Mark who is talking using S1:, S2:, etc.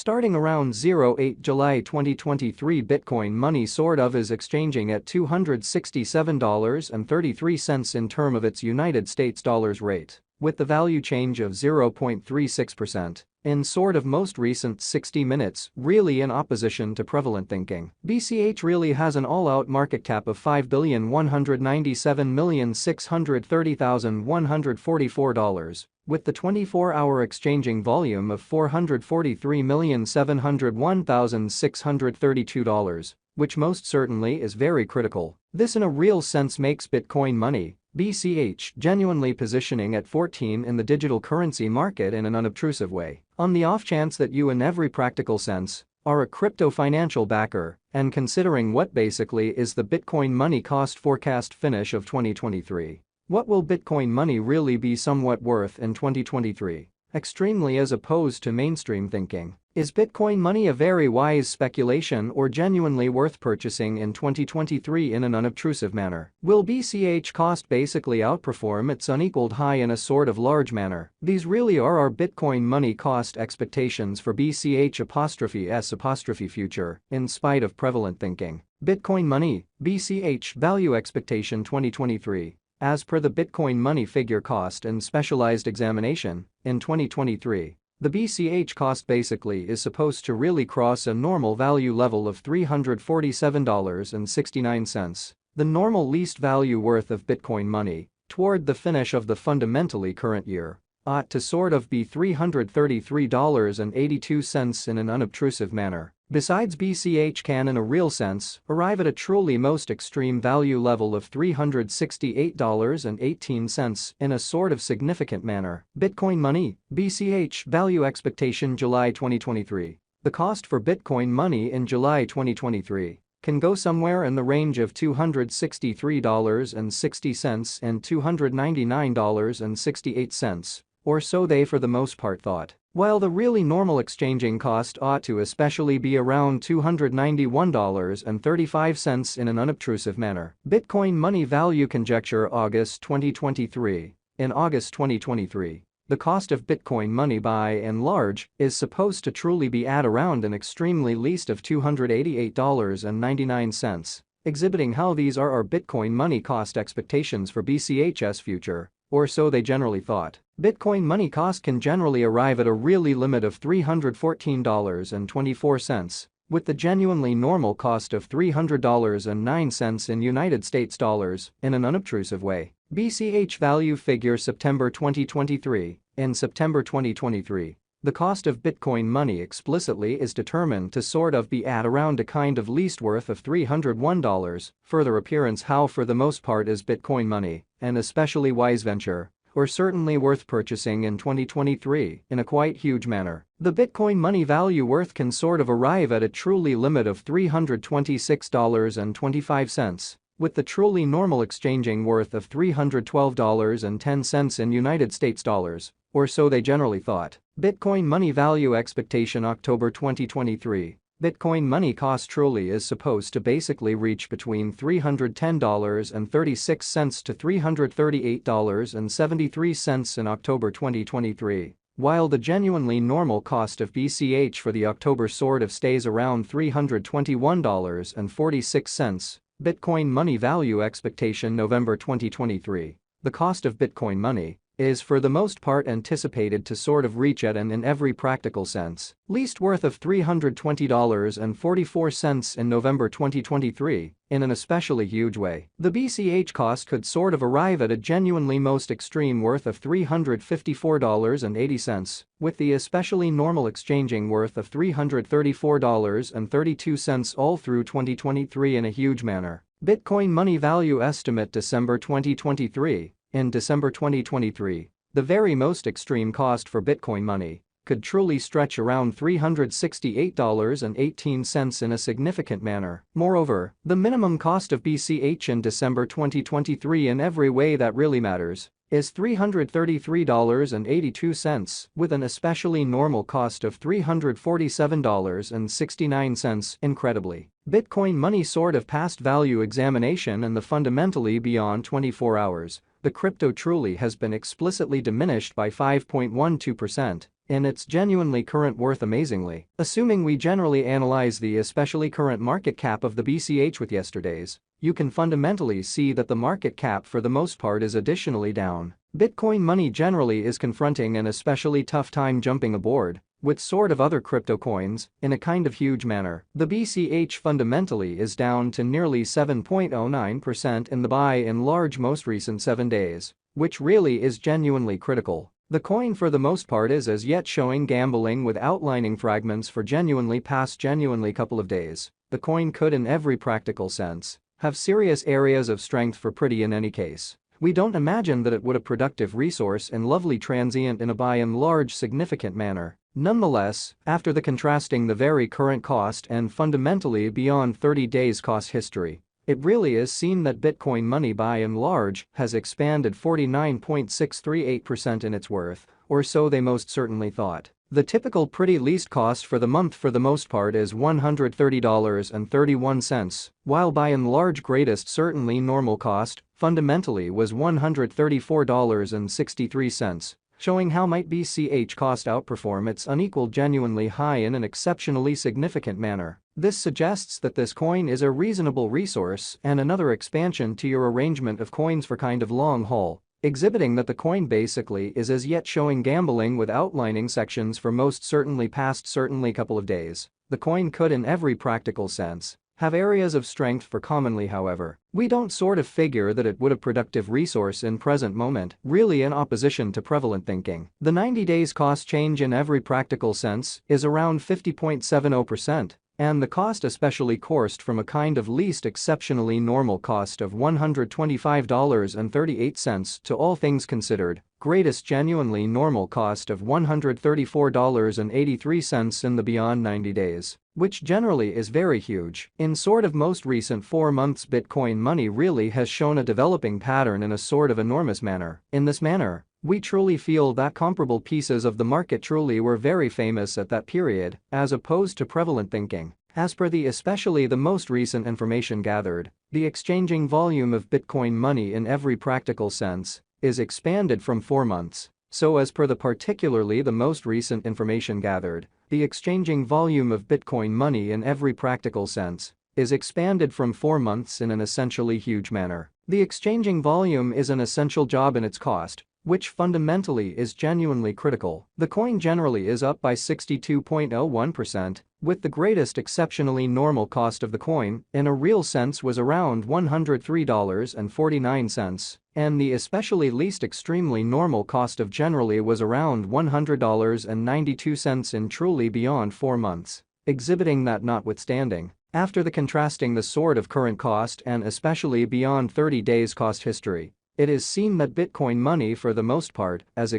S1: Starting around 08 July 2023, Bitcoin money sort of is exchanging at $267.33 in term of its United States dollars rate, with the value change of 0.36%. In sort of most recent 60 minutes, really in opposition to prevalent thinking. BCH really has an all-out market cap of $5,197,630,144, with the 24-hour exchanging volume of $443,701,632, which most certainly is very critical. This in a real sense makes Bitcoin money, BCH, genuinely positioning at 14 in the digital currency market in an unobtrusive way. On the off chance that you in every practical sense are a crypto financial backer, and considering what basically is the Bitcoin money cost forecast finish of 2023. What will Bitcoin money really be somewhat worth in 2023? Extremely as opposed to mainstream thinking. Is Bitcoin money a very wise speculation or genuinely worth purchasing in 2023 in an unobtrusive manner? Will BCH cost basically outperform its unequaled high in a sort of large manner? These really are our Bitcoin money cost expectations for BCH''S' future, in spite of prevalent thinking. Bitcoin money, BCH value expectation 2023. As per the Bitcoin money figure cost and specialized examination, in 2023, the BCH cost basically is supposed to really cross a normal value level of $347.69, the normal least value worth of Bitcoin money, toward the finish of the fundamentally current year, ought to sort of be $333.82 in an unobtrusive manner. Besides, BCH can in a real sense arrive at a truly most extreme value level of $368.18 in a sort of significant manner. Bitcoin money, BCH value expectation July 2023. The cost for Bitcoin money in July 2023 can go somewhere in the range of $263.60 and $299.68, or so they for the most part thought. While the really normal exchanging cost ought to especially be around $291.35 in an unobtrusive manner. Bitcoin money value conjecture August 2023. In August 2023, the cost of Bitcoin money by and large is supposed to truly be at around an extremely least of $288.99, exhibiting how these are our Bitcoin money cost expectations for BCH's future. Or so they generally thought. Bitcoin money cost can generally arrive at a really limit of $314.24, with the genuinely normal cost of $300.09 in United States dollars, in an unobtrusive way. BCH value figure September 2023. In September 2023, the cost of Bitcoin money explicitly is determined to sort of be at around a kind of least worth of $301, further appearance how for the most part is Bitcoin money, an especially wise venture, or certainly worth purchasing in 2023 in a quite huge manner. The Bitcoin money value worth can sort of arrive at a truly limit of $326.25, with the truly normal exchanging worth of $312.10 in United States dollars, or so they generally thought. Bitcoin money value expectation October 2023. Bitcoin money cost truly is supposed to basically reach between $310.36 to $338.73 in October 2023, while the genuinely normal cost of BCH for the October sort of stays around $321.46. Bitcoin money value expectation November 2023. The cost of Bitcoin money is for the most part anticipated to sort of reach at an in every practical sense least worth of $320.44 in November 2023, in an especially huge way. The BCH cost could sort of arrive at a genuinely most extreme worth of $354.80, with the especially normal exchanging worth of $334.32 all through 2023 in a huge manner. Bitcoin money value estimate December 2023. In December 2023, the very most extreme cost for Bitcoin money could truly stretch around $368.18 in a significant manner. Moreover, the minimum cost of BCH in December 2023 in every way that really matters is $333.82, with an especially normal cost of $347.69. Incredibly, Bitcoin money sort of passed value examination and the fundamentally beyond 24 hours. The crypto truly has been explicitly diminished by 5.12%, in its genuinely current worth amazingly. Assuming we generally analyze the especially current market cap of the BCH with yesterday's, you can fundamentally see that the market cap for the most part is additionally down. Bitcoin money generally is confronting an especially tough time jumping aboard with sort of other crypto coins in a kind of huge manner. The BCH fundamentally is down to nearly 7.09% in the by and large most recent 7 days, which really is genuinely critical. The coin for the most part is as yet showing gambling with outlining fragments for genuinely couple of days. The coin could in every practical sense have serious areas of strength for pretty in any case. We don't imagine that it would a productive resource and lovely transient in a by and large significant manner. Nonetheless, after the contrasting the very current cost and fundamentally beyond 30 days cost history, it really is seen that Bitcoin money by and large has expanded 49.638% in its worth, or so they most certainly thought. The typical pretty least cost for the month for the most part is $130.31, while by and large greatest certainly normal cost fundamentally was $134.63, showing how might BCH cost outperform its unequal genuinely high in an exceptionally significant manner. This suggests that this coin is a reasonable resource and another expansion to your arrangement of coins for kind of long haul, exhibiting that the coin basically is as yet showing gambling with outlining sections for most certainly couple of days. The coin could in every practical sense have areas of strength for commonly, however, we don't sort of figure that it would a productive resource in present moment, really in opposition to prevalent thinking. The 90 days cost change in every practical sense is around 50.70%. And the cost especially coursed from a kind of least exceptionally normal cost of $125.38 to all things considered, greatest genuinely normal cost of $134.83 in the beyond 90 days, which generally is very huge. In sort of most recent 4 months Bitcoin money really has shown a developing pattern in a sort of enormous manner. In this manner, we truly feel that comparable pieces of the market truly were very famous at that period, as opposed to prevalent thinking. As per the especially the most recent information gathered, the exchanging volume of Bitcoin money in every practical sense is expanded from 4 months. So as per the particularly the most recent information gathered, the exchanging volume of Bitcoin money in every practical sense is expanded from 4 months in an essentially huge manner. The exchanging volume is an essential job in its cost, which fundamentally is genuinely critical. The coin generally is up by 62.01%, with the greatest exceptionally normal cost of the coin in a real sense was around $103.49, and the especially least extremely normal cost of generally was around $100.92 in truly beyond 4 months, exhibiting that notwithstanding, after the contrasting the sort of current cost and especially beyond 30 days cost history, it is seen that Bitcoin money for the most part as